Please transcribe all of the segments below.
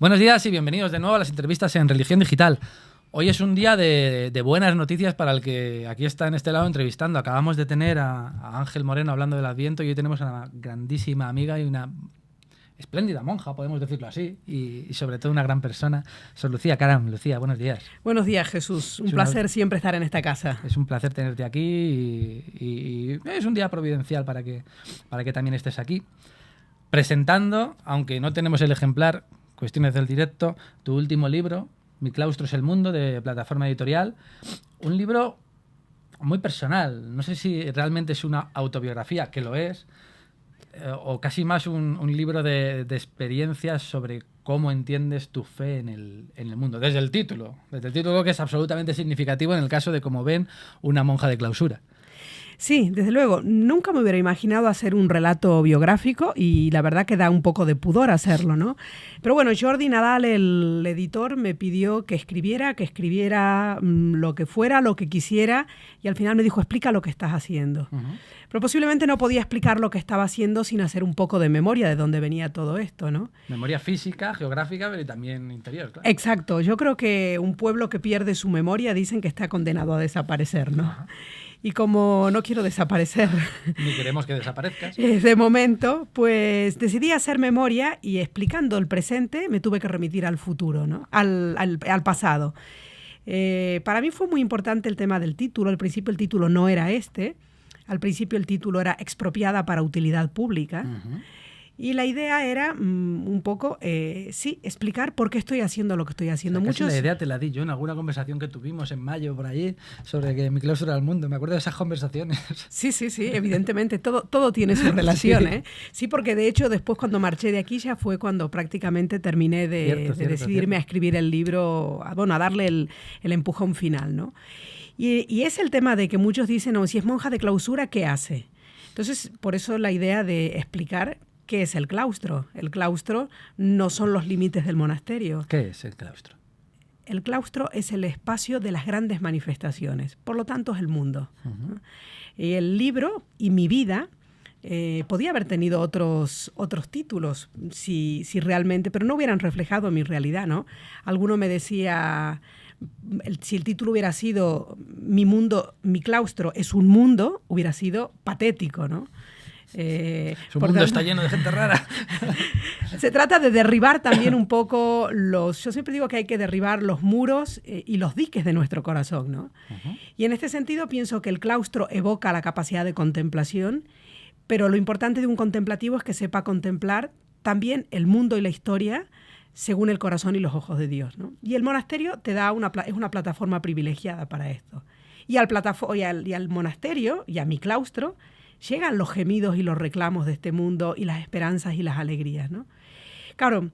Buenos días y bienvenidos de nuevo a las entrevistas en Religión Digital. Hoy es un día de buenas noticias para el que aquí está en este lado entrevistando. Acabamos de tener a Ángel Moreno hablando del Adviento y hoy tenemos a una grandísima amiga y una espléndida monja, podemos decirlo así, y sobre todo una gran persona. Sor Lucía Caram. Lucía, buenos días. Buenos días, Jesús. Un placer siempre estar en esta casa. Es un placer tenerte aquí y es un día providencial para que también estés aquí. Presentando, aunque no tenemos el ejemplar, cuestiones del directo, tu último libro, Mi claustro es el mundo, de Plataforma Editorial. Un libro muy personal. No sé si realmente es una autobiografía, que lo es, o casi más un libro de experiencias sobre cómo entiendes tu fe en el mundo. Desde el título que es absolutamente significativo en el caso de cómo ven una monja de clausura. Sí, desde luego. Nunca me hubiera imaginado hacer un relato biográfico y la verdad que da un poco de pudor hacerlo, ¿no? Pero bueno, Jordi Nadal, el editor, me pidió que escribiera lo que fuera, lo que quisiera, y al final me dijo, explica lo que estás haciendo. Pero posiblemente no podía explicar lo que estaba haciendo sin hacer un poco de memoria de dónde venía todo esto, ¿no? Memoria física, geográfica, pero también interior, claro. Exacto. Yo creo que un pueblo que pierde su memoria dicen que está condenado a desaparecer, ¿no? Ajá. Y como no quiero desaparecer... Ni queremos que desaparezcas. De momento, pues decidí hacer memoria y explicando el presente me tuve que remitir al futuro, ¿no? Al pasado. Para mí fue muy importante el tema del título. Al principio el título no era este. Al principio el título era Expropiada para utilidad pública. Uh-huh. Y la idea era un poco, explicar por qué estoy haciendo lo que estoy haciendo. O sea, la idea te la di yo en alguna conversación que tuvimos en mayo por allí sobre que mi claustro era el mundo. Me acuerdo de esas conversaciones. Sí, evidentemente. Todo tiene su relación, sí. ¿eh? Sí, porque de hecho después cuando marché de aquí ya fue cuando prácticamente terminé de decidirme a escribir el libro, a darle el empujón final, ¿no? Y es el tema de que muchos dicen, no, si es monja de clausura, ¿qué hace? Entonces, por eso la idea de explicar ¿qué es el claustro? El claustro no son los límites del monasterio. ¿Qué es el claustro? El claustro es el espacio de las grandes manifestaciones, por lo tanto es el mundo. Uh-huh. Y el libro y mi vida podía haber tenido otros títulos si realmente, pero no hubieran reflejado mi realidad, ¿no? Alguno me decía, si el título hubiera sido Mi mundo, mi claustro es un mundo, hubiera sido patético, ¿no? Su mundo está lleno de gente rara. Se trata de derribar también un poco yo siempre digo que hay que derribar los muros y los diques de nuestro corazón, ¿no? Uh-huh. Y en este sentido pienso que el claustro evoca la capacidad de contemplación, pero lo importante de un contemplativo es que sepa contemplar también el mundo y la historia según el corazón y los ojos de Dios, ¿no? Y el monasterio es una plataforma privilegiada para esto. Y al monasterio y a mi claustro llegan los gemidos y los reclamos de este mundo y las esperanzas y las alegrías, ¿no? Claro,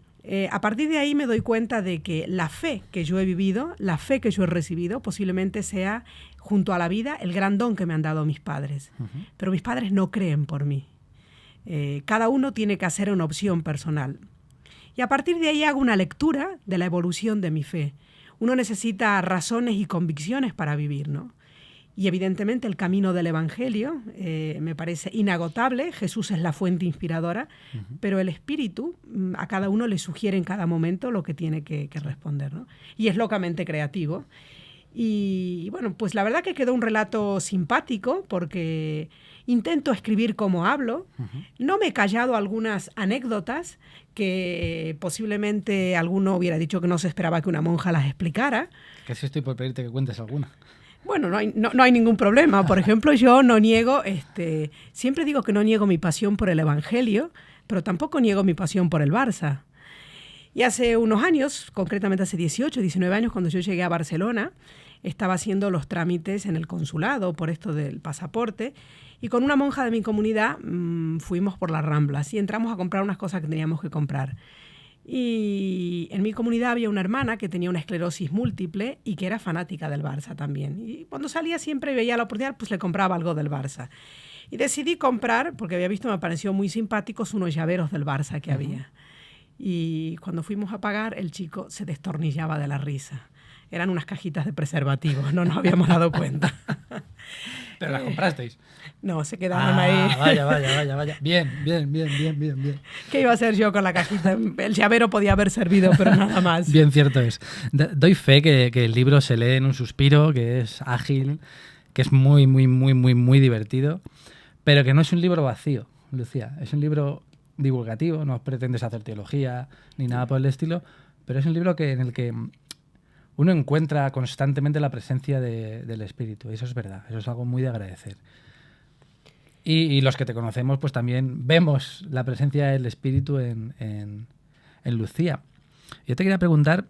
a partir de ahí me doy cuenta de que la fe que yo he vivido, la fe que yo he recibido, posiblemente sea, junto a la vida, el gran don que me han dado mis padres. Uh-huh. Pero mis padres no creen por mí. Cada uno tiene que hacer una opción personal. Y a partir de ahí hago una lectura de la evolución de mi fe. Uno necesita razones y convicciones para vivir, ¿no? Y evidentemente el camino del Evangelio me parece inagotable. Jesús es la fuente inspiradora, uh-huh. Pero el Espíritu a cada uno le sugiere en cada momento lo que tiene que responder, ¿no? Y es locamente creativo. Y bueno, pues la verdad que quedó un relato simpático porque intento escribir como hablo. Uh-huh. No me he callado algunas anécdotas que posiblemente alguno hubiera dicho que no se esperaba que una monja las explicara. Casi estoy por pedirte que cuentes alguna. Bueno, no hay ningún problema. Por ejemplo, yo no niego, siempre digo que no niego mi pasión por el Evangelio, pero tampoco niego mi pasión por el Barça. Y hace unos años, concretamente hace 18, 19 años, cuando yo llegué a Barcelona, estaba haciendo los trámites en el consulado por esto del pasaporte y con una monja de mi comunidad fuimos por las Ramblas y entramos a comprar unas cosas que teníamos que comprar. Y en mi comunidad había una hermana que tenía una esclerosis múltiple y que era fanática del Barça también. Y cuando salía siempre veía la oportunidad, pues le compraba algo del Barça. Y decidí comprar, porque había visto, me pareció muy simpáticos, unos llaveros del Barça que había. Y cuando fuimos a pagar, el chico se destornillaba de la risa. Eran unas cajitas de preservativos, no nos habíamos dado cuenta. Pero las comprasteis. No, se quedaron ahí. Vaya. Bien. ¿Qué iba a hacer yo con la cajita? El llavero podía haber servido, pero nada más. Bien cierto es. Doy fe que el libro se lee en un suspiro, que es ágil, que es muy divertido, pero que no es un libro vacío, Lucía. Es un libro divulgativo, no pretendes hacer teología ni nada por el estilo, pero es un libro en el que uno encuentra constantemente la presencia del Espíritu. Y eso es verdad, eso es algo muy de agradecer. Y los que te conocemos, pues también vemos la presencia del Espíritu en Lucía. Yo te quería preguntar,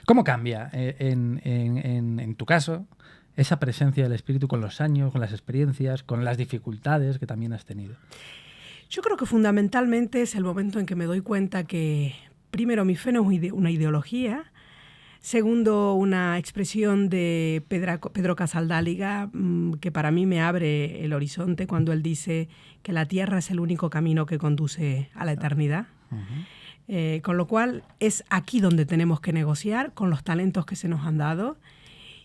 ¿cómo cambia en tu caso esa presencia del Espíritu con los años, con las experiencias, con las dificultades que también has tenido? Yo creo que fundamentalmente es el momento en que me doy cuenta que, primero, mi fe no es una ideología. Segundo, una expresión de Pedro Casaldáliga que para mí me abre el horizonte cuando él dice que la tierra es el único camino que conduce a la eternidad. Uh-huh. Con lo cual es aquí donde tenemos que negociar con los talentos que se nos han dado.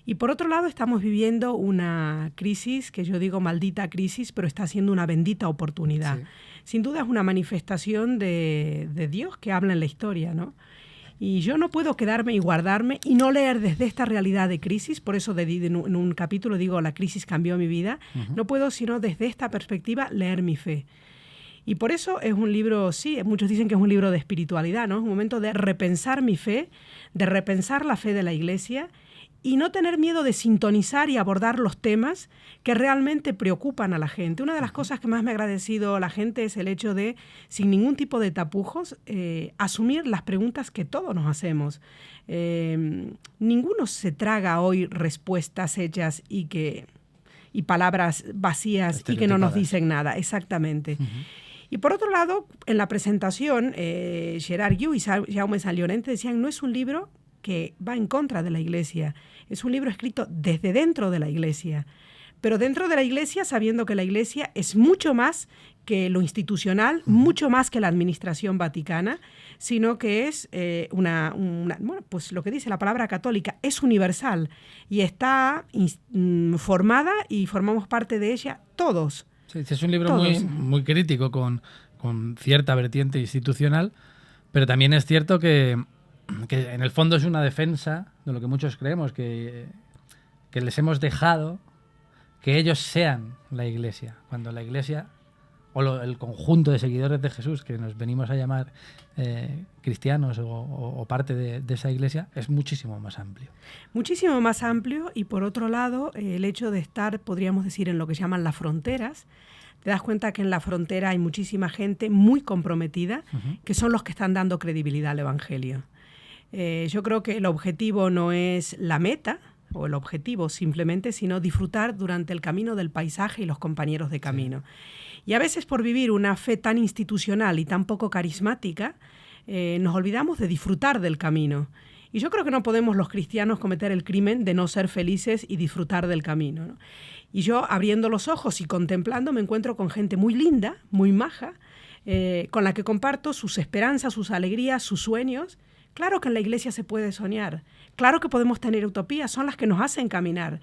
Y por otro lado estamos viviendo una crisis, que yo digo maldita crisis, pero está siendo una bendita oportunidad. Sí. Sin duda es una manifestación de Dios que habla en la historia, ¿no? Y yo no puedo quedarme y guardarme y no leer desde esta realidad de crisis, por eso en un capítulo digo, la crisis cambió mi vida, uh-huh. No puedo sino desde esta perspectiva leer mi fe. Y por eso es un libro, sí, muchos dicen que es un libro de espiritualidad, ¿no? Es un momento de repensar mi fe, de repensar la fe de la Iglesia y no tener miedo de sintonizar y abordar los temas que realmente preocupan a la gente. Una de las cosas que más me ha agradecido a la gente es el hecho de, sin ningún tipo de tapujos, asumir las preguntas que todos nos hacemos. Ninguno se traga hoy respuestas hechas y palabras vacías y que no nos dicen nada. Exactamente. Uh-huh. Y por otro lado, en la presentación, Gerard Yu y Jaume San Llorente decían, no es un libro que va en contra de la Iglesia. Es un libro escrito desde dentro de la Iglesia, pero dentro de la Iglesia sabiendo que la Iglesia es mucho más que lo institucional, mucho más que la administración vaticana, sino que es bueno, pues lo que dice la palabra católica, es universal y está formada y formamos parte de ella todos. Sí, es un libro muy crítico con cierta vertiente institucional, pero también es cierto que en el fondo es una defensa de lo que muchos creemos, que les hemos dejado que ellos sean la Iglesia, cuando la Iglesia o el conjunto de seguidores de Jesús, que nos venimos a llamar cristianos o parte de esa Iglesia, es muchísimo más amplio. Muchísimo más amplio y por otro lado el hecho de estar, podríamos decir, en lo que llaman las fronteras. Te das cuenta que en la frontera hay muchísima gente muy comprometida, uh-huh. que son los que están dando credibilidad al Evangelio. Yo creo que el objetivo no es la meta, o el objetivo simplemente, sino disfrutar durante el camino del paisaje y los compañeros de camino. Sí. Y a veces por vivir una fe tan institucional y tan poco carismática, nos olvidamos de disfrutar del camino. Y yo creo que no podemos los cristianos cometer el crimen de no ser felices y disfrutar del camino, ¿no? Y yo, abriendo los ojos y contemplando, me encuentro con gente muy linda, muy maja, con la que comparto sus esperanzas, sus alegrías, sus sueños. Claro que en la Iglesia se puede soñar, claro que podemos tener utopías, son las que nos hacen caminar.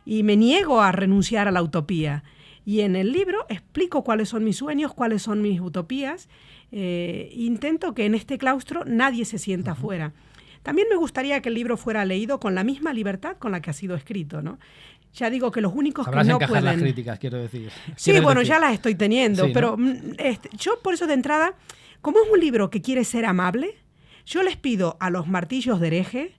Y me niego a renunciar a la utopía. Y en el libro explico cuáles son mis sueños, cuáles son mis utopías. Intento que en este claustro nadie se sienta afuera. También me gustaría que el libro fuera leído con la misma libertad con la que ha sido escrito, ¿no? Ya digo que los únicos que no pueden... las críticas, quiero decir. Sí, bueno, ya las estoy teniendo, sí, pero ¿no? Yo por eso de entrada, como es un libro que quiere ser amable, yo les pido a los martillos de hereje,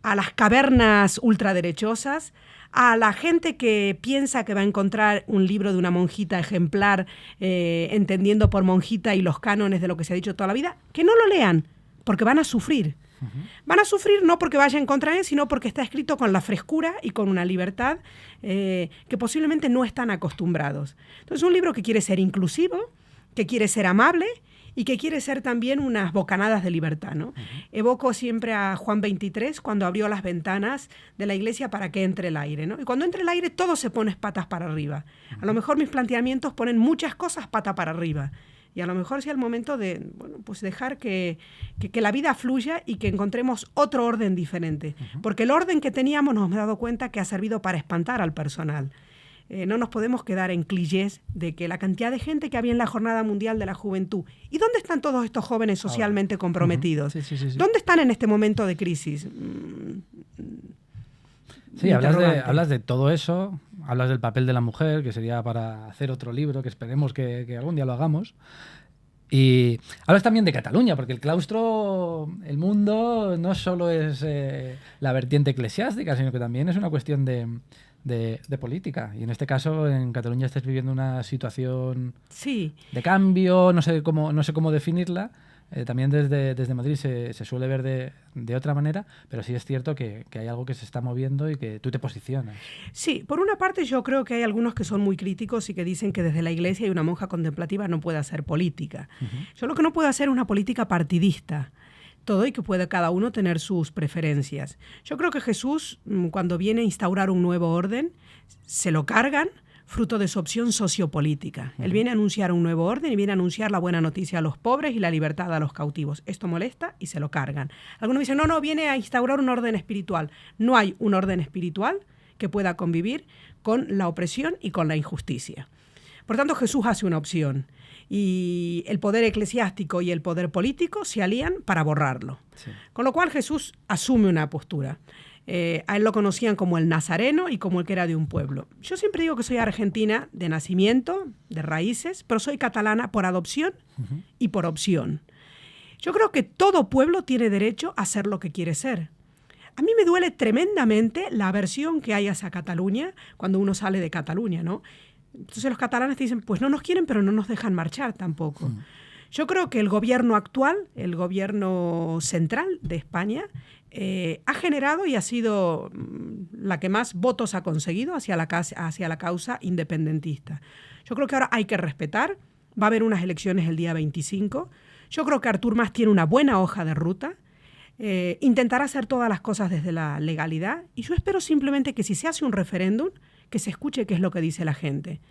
a las cavernas ultraderechosas, a la gente que piensa que va a encontrar un libro de una monjita ejemplar, entendiendo por monjita y los cánones de lo que se ha dicho toda la vida, que no lo lean, porque van a sufrir. Uh-huh. Van a sufrir no porque vaya en contra de él, sino porque está escrito con la frescura y con una libertad que posiblemente no están acostumbrados. Entonces, un libro que quiere ser inclusivo, que quiere ser amable y que quiere ser también unas bocanadas de libertad, ¿no? Uh-huh. Evoco siempre a Juan 23 cuando abrió las ventanas de la iglesia para que entre el aire, ¿no? Y cuando entre el aire todo se pone patas para arriba. Uh-huh. A lo mejor mis planteamientos ponen muchas cosas pata para arriba. Y a lo mejor sea el momento de, bueno, pues dejar que la vida fluya y que encontremos otro orden diferente. Porque el orden que teníamos nos hemos dado cuenta que ha servido para espantar al personal. No nos podemos quedar en clichés de que la cantidad de gente que había en la Jornada Mundial de la Juventud. ¿Y dónde están todos estos jóvenes socialmente comprometidos? Sí. ¿Dónde están en este momento de crisis? Sí, hablas de todo eso, hablas del papel de la mujer, que sería para hacer otro libro, que esperemos que algún día lo hagamos. Y hablas también de Cataluña, porque el claustro, el mundo, no solo es la vertiente eclesiástica, sino que también es una cuestión de política. Y en este caso, en Cataluña estás viviendo una situación de cambio, no sé cómo definirla. También desde Madrid se suele ver de otra manera, pero sí es cierto que hay algo que se está moviendo y que tú te posicionas. Sí, por una parte yo creo que hay algunos que son muy críticos y que dicen que desde la Iglesia y una monja contemplativa no puede hacer política. Yo lo que no puedo hacer es una política partidista. Todo y que puede cada uno tener sus preferencias. Yo creo que Jesús, cuando viene a instaurar un nuevo orden, se lo cargan fruto de su opción sociopolítica. Él viene a anunciar un nuevo orden y viene a anunciar la buena noticia a los pobres y la libertad a los cautivos. Esto molesta y se lo cargan. Algunos dicen, no, viene a instaurar un orden espiritual. No hay un orden espiritual que pueda convivir con la opresión y con la injusticia. Por tanto, Jesús hace una opción y el poder eclesiástico y el poder político se alían para borrarlo. Sí. Con lo cual Jesús asume una postura. A él lo conocían como el nazareno y como el que era de un pueblo. Yo siempre digo que soy argentina de nacimiento, de raíces, pero soy catalana por adopción y por opción. Yo creo que todo pueblo tiene derecho a ser lo que quiere ser. A mí me duele tremendamente la aversión que hay hacia Cataluña cuando uno sale de Cataluña, ¿no? Entonces los catalanes te dicen, pues no nos quieren, pero no nos dejan marchar tampoco. Yo creo que el gobierno actual, el gobierno central de España, ha generado y ha sido la que más votos ha conseguido hacia la causa independentista. Yo creo que ahora hay que respetar. Va a haber unas elecciones el día 25. Yo creo que Artur Mas tiene una buena hoja de ruta. Intentará hacer todas las cosas desde la legalidad. Y yo espero simplemente que si se hace un referéndum, que se escuche qué es lo que dice la gente,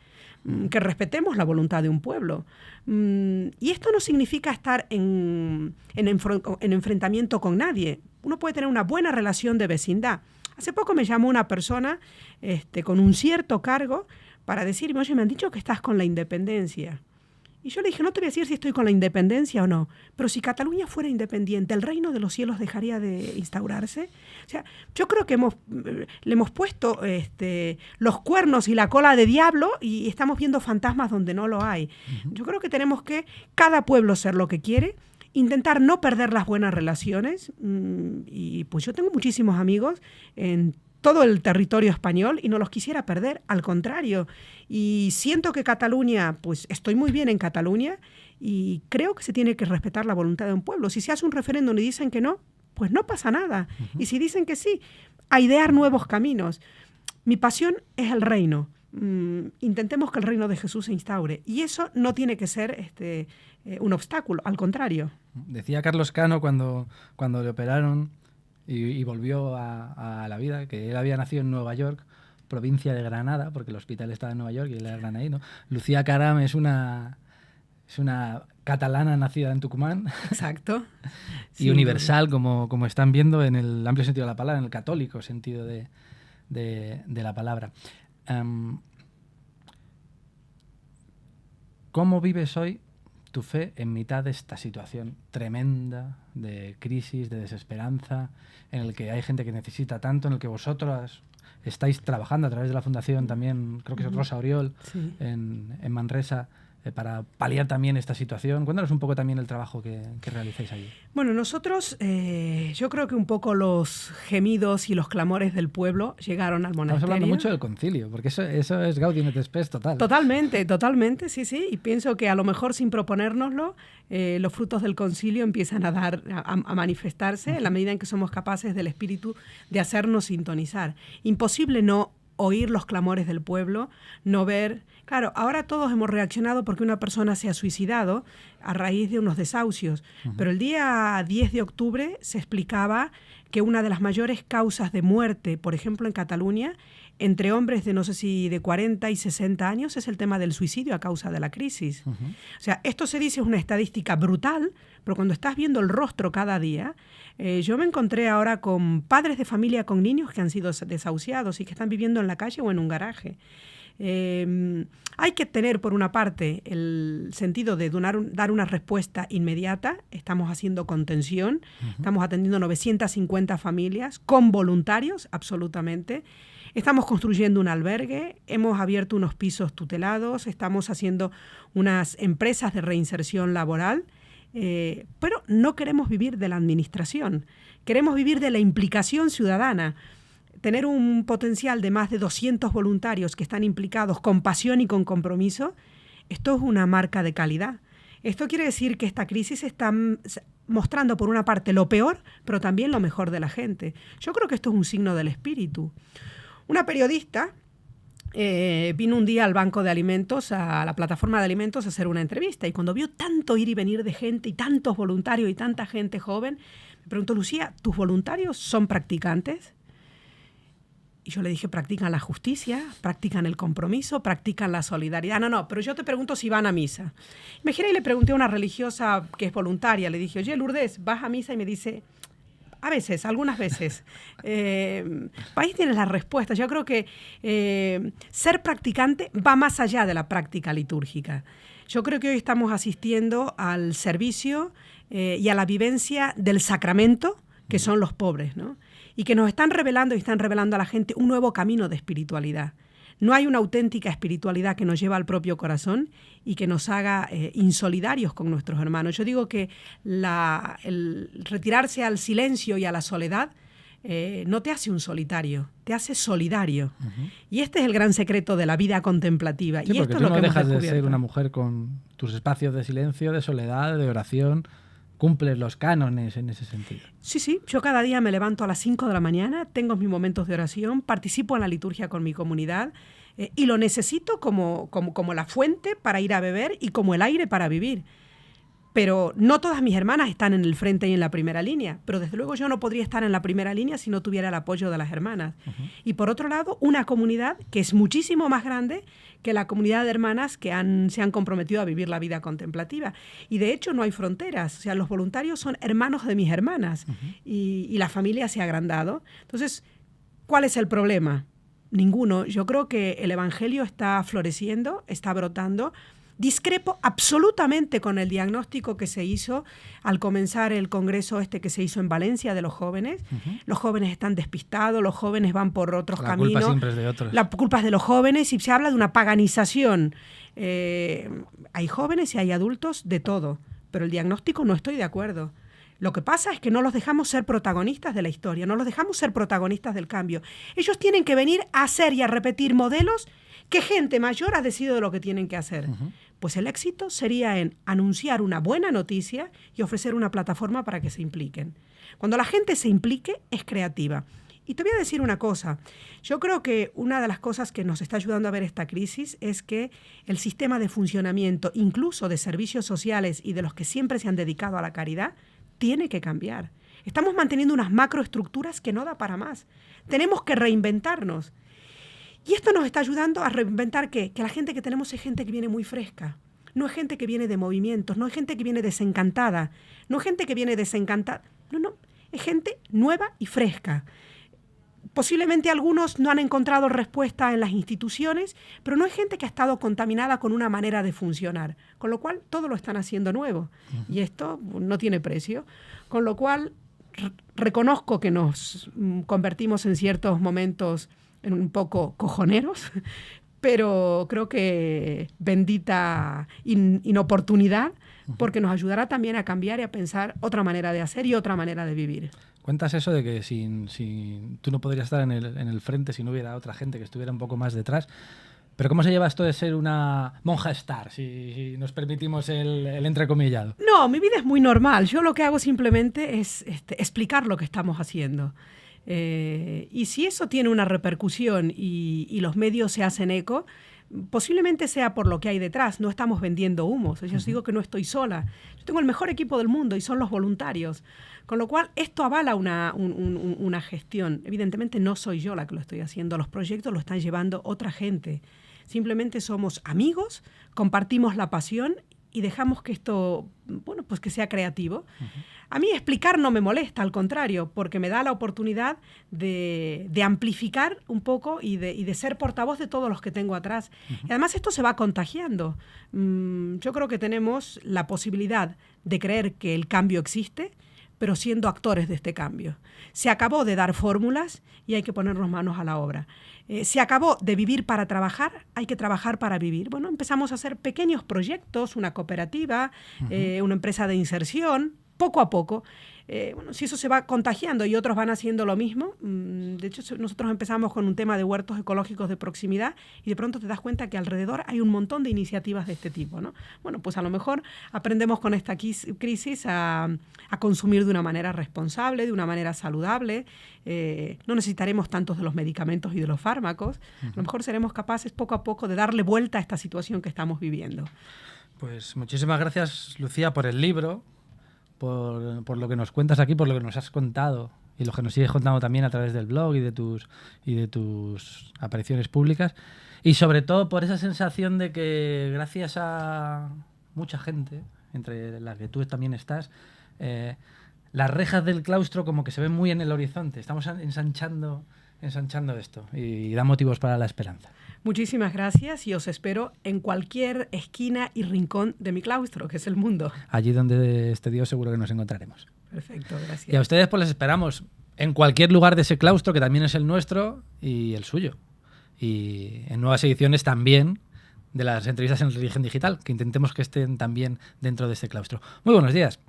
que respetemos la voluntad de un pueblo. Y esto no significa estar en enfrentamiento con nadie. Uno puede tener una buena relación de vecindad. Hace poco me llamó una persona con un cierto cargo para decirme, oye, me han dicho que estás con la independencia. Y yo le dije, no te voy a decir si estoy con la independencia o no, pero si Cataluña fuera independiente, ¿el reino de los cielos dejaría de instaurarse? O sea, yo creo que le hemos puesto los cuernos y la cola de diablo y estamos viendo fantasmas donde no lo hay. Yo creo que tenemos que, cada pueblo, ser lo que quiere, intentar no perder las buenas relaciones. Y pues yo tengo muchísimos amigos en todo el territorio español y no los quisiera perder, al contrario. Y siento que Cataluña, pues estoy muy bien en Cataluña y creo que se tiene que respetar la voluntad de un pueblo. Si se hace un referéndum y dicen que no, pues no pasa nada. Y si dicen que sí, a idear nuevos caminos. Mi pasión es el reino. Intentemos que el reino de Jesús se instaure. Y eso no tiene que ser un obstáculo, al contrario. Decía Carlos Cano cuando le operaron y volvió a la vida, que él había nacido en Nueva York, provincia de Granada, porque el hospital estaba en Nueva York y él era granadino. Lucía Caram es una catalana nacida en Tucumán. Exacto. Y sí, universal, como están viendo, en el amplio sentido de la palabra, en el católico sentido de la palabra. ¿Cómo vives hoy tu fe en mitad de esta situación tremenda de crisis, de desesperanza, en el que hay gente que necesita tanto, en el que vosotros estáis trabajando a través de la Fundación también, creo que es Rosa Oriol, sí, en Manresa, para paliar también esta situación? Cuéntanos un poco también el trabajo que realizáis allí. Bueno, nosotros, yo creo que un poco los gemidos y los clamores del pueblo llegaron al monasterio. Estamos hablando mucho del concilio, porque eso es Gaudium et Spes total. Totalmente, sí. Y pienso que a lo mejor sin proponérnoslo, los frutos del concilio empiezan a manifestarse en la medida en que somos capaces del espíritu de hacernos sintonizar. Imposible no oír los clamores del pueblo, no ver... Claro, ahora todos hemos reaccionado porque una persona se ha suicidado a raíz de unos desahucios, pero el día 10 de octubre se explicaba que una de las mayores causas de muerte, por ejemplo en Cataluña, entre hombres de no sé si de 40 y 60 años, es el tema del suicidio a causa de la crisis. O sea, esto se dice es una estadística brutal, pero cuando estás viendo el rostro cada día, yo me encontré ahora con padres de familia con niños que han sido desahuciados y que están viviendo en la calle o en un garaje. Hay que tener, por una parte, el sentido de dar una respuesta inmediata. Estamos haciendo contención, estamos atendiendo 950 familias con voluntarios, absolutamente. Estamos construyendo un albergue, hemos abierto unos pisos tutelados, estamos haciendo unas empresas de reinserción laboral, pero no queremos vivir de la administración, queremos vivir de la implicación ciudadana. Tener un potencial de más de 200 voluntarios que están implicados con pasión y con compromiso, esto es una marca de calidad. Esto quiere decir que esta crisis está mostrando por una parte lo peor, pero también lo mejor de la gente. Yo creo que esto es un signo del espíritu. Una periodista vino un día al banco de alimentos, a la plataforma de alimentos, a hacer una entrevista, y cuando vio tanto ir y venir de gente y tantos voluntarios y tanta gente joven, me preguntó: Lucía, ¿tus voluntarios son practicantes? Y yo le dije: practican la justicia, practican el compromiso, practican la solidaridad. No, pero yo te pregunto si van a misa. Me giré y le pregunté a una religiosa que es voluntaria, le dije: oye, Lourdes, ¿vas a misa? Y me dice: a veces, algunas veces. Ahí tienes la respuesta. Yo creo que ser practicante va más allá de la práctica litúrgica. Yo creo que hoy estamos asistiendo al servicio y a la vivencia del sacramento, que son los pobres, ¿no? Y que nos están revelando a la gente un nuevo camino de espiritualidad. No hay una auténtica espiritualidad que nos lleva al propio corazón y que nos haga insolidarios con nuestros hermanos. Yo digo que el retirarse al silencio y a la soledad no te hace un solitario, te hace solidario. Y este es el gran secreto de la vida contemplativa. Sí, y porque esto tú es lo no que dejas hemos de ser una mujer con tus espacios de silencio, de soledad, de oración. Cumples los cánones en ese sentido. Sí, yo cada día me levanto a las 5 de la mañana, tengo mis momentos de oración, participo en la liturgia con mi comunidad y lo necesito como la fuente para ir a beber y como el aire para vivir. Pero no todas mis hermanas están en el frente y en la primera línea, pero desde luego yo no podría estar en la primera línea si no tuviera el apoyo de las hermanas. Y por otro lado, una comunidad que es muchísimo más grande que la comunidad de hermanas que se han comprometido a vivir la vida contemplativa. Y de hecho no hay fronteras, o sea, los voluntarios son hermanos de mis hermanas y la familia se ha agrandado. Entonces, ¿cuál es el problema? Ninguno. Yo creo que el Evangelio está floreciendo, está brotando. Discrepo absolutamente con el diagnóstico que se hizo al comenzar el congreso que se hizo en Valencia de los jóvenes. Los jóvenes están despistados, los jóvenes van por otros caminos. La culpa siempre es de otros. La culpa es de los jóvenes y se habla de una paganización. Hay jóvenes y hay adultos de todo, pero el diagnóstico no estoy de acuerdo. Lo que pasa es que no los dejamos ser protagonistas de la historia, no los dejamos ser protagonistas del cambio. Ellos tienen que venir a hacer y a repetir modelos que gente mayor ha decidido lo que tienen que hacer. Pues el éxito sería en anunciar una buena noticia y ofrecer una plataforma para que se impliquen. Cuando la gente se implique, es creativa. Y te voy a decir una cosa. Yo creo que una de las cosas que nos está ayudando a ver esta crisis es que el sistema de funcionamiento, incluso de servicios sociales y de los que siempre se han dedicado a la caridad, tiene que cambiar. Estamos manteniendo unas macroestructuras que no da para más. Tenemos que reinventarnos. Y esto nos está ayudando a reinventar que la gente que tenemos es gente que viene muy fresca. No es gente que viene de movimientos, no es gente que viene desencantada, no es gente que viene desencantada. No, es gente nueva y fresca. Posiblemente algunos no han encontrado respuesta en las instituciones, pero no es gente que ha estado contaminada con una manera de funcionar. Con lo cual, todo lo están haciendo nuevo. Y esto no tiene precio. Con lo cual, reconozco que nos convertimos en ciertos momentos en un poco cojoneros, pero creo que bendita inoportunidad, porque nos ayudará también a cambiar y a pensar otra manera de hacer y otra manera de vivir. Cuentas eso de que tú no podrías estar en el frente si no hubiera otra gente que estuviera un poco más detrás. Pero ¿cómo se lleva esto de ser una monja star, si nos permitimos el entrecomillado? No, mi vida es muy normal. Yo lo que hago simplemente es explicar lo que estamos haciendo. Y si eso tiene una repercusión y los medios se hacen eco, Posiblemente sea por lo que hay detrás, no estamos vendiendo humos. Yo os digo que no estoy sola. Yo tengo el mejor equipo del mundo y son los voluntarios. Con lo cual, esto avala una gestión. Evidentemente no soy yo la que lo estoy haciendo, los proyectos lo están llevando otra gente. Simplemente somos amigos, compartimos la pasión y dejamos que esto, bueno, pues que sea creativo. A mí explicar no me molesta, al contrario, porque me da la oportunidad de amplificar un poco y de ser portavoz de todos los que tengo atrás. Y además esto se va contagiando. Yo creo que tenemos la posibilidad de creer que el cambio existe, pero siendo actores de este cambio. Se acabó de dar fórmulas y hay que ponernos manos a la obra. Se acabó de vivir para trabajar, hay que trabajar para vivir. Bueno, empezamos a hacer pequeños proyectos, una cooperativa, una empresa de inserción, poco a poco. Bueno, si eso se va contagiando y otros van haciendo lo mismo, de hecho nosotros empezamos con un tema de huertos ecológicos de proximidad y de pronto te das cuenta que alrededor hay un montón de iniciativas de este tipo, ¿no? Bueno, pues a lo mejor aprendemos con esta crisis a consumir de una manera responsable, de una manera saludable. No necesitaremos tantos de los medicamentos y de los fármacos. A lo mejor seremos capaces poco a poco de darle vuelta a esta situación que estamos viviendo. Pues muchísimas gracias, Lucía, por el libro, por lo que nos cuentas aquí, por lo que nos has contado y lo que nos sigues contando también a través del blog y de tus apariciones públicas, y sobre todo por esa sensación de que gracias a mucha gente, entre la que tú también estás, las rejas del claustro como que se ven muy en el horizonte. Estamos ensanchando esto y da motivos para la esperanza. Muchísimas gracias y os espero en cualquier esquina y rincón de mi claustro, que es el mundo. Allí donde esté Dios seguro que nos encontraremos. Perfecto, gracias. Y a ustedes pues les esperamos en cualquier lugar de ese claustro, que también es el nuestro y el suyo. Y en nuevas ediciones también de las entrevistas en Religión Digital, que intentemos que estén también dentro de este claustro. Muy buenos días.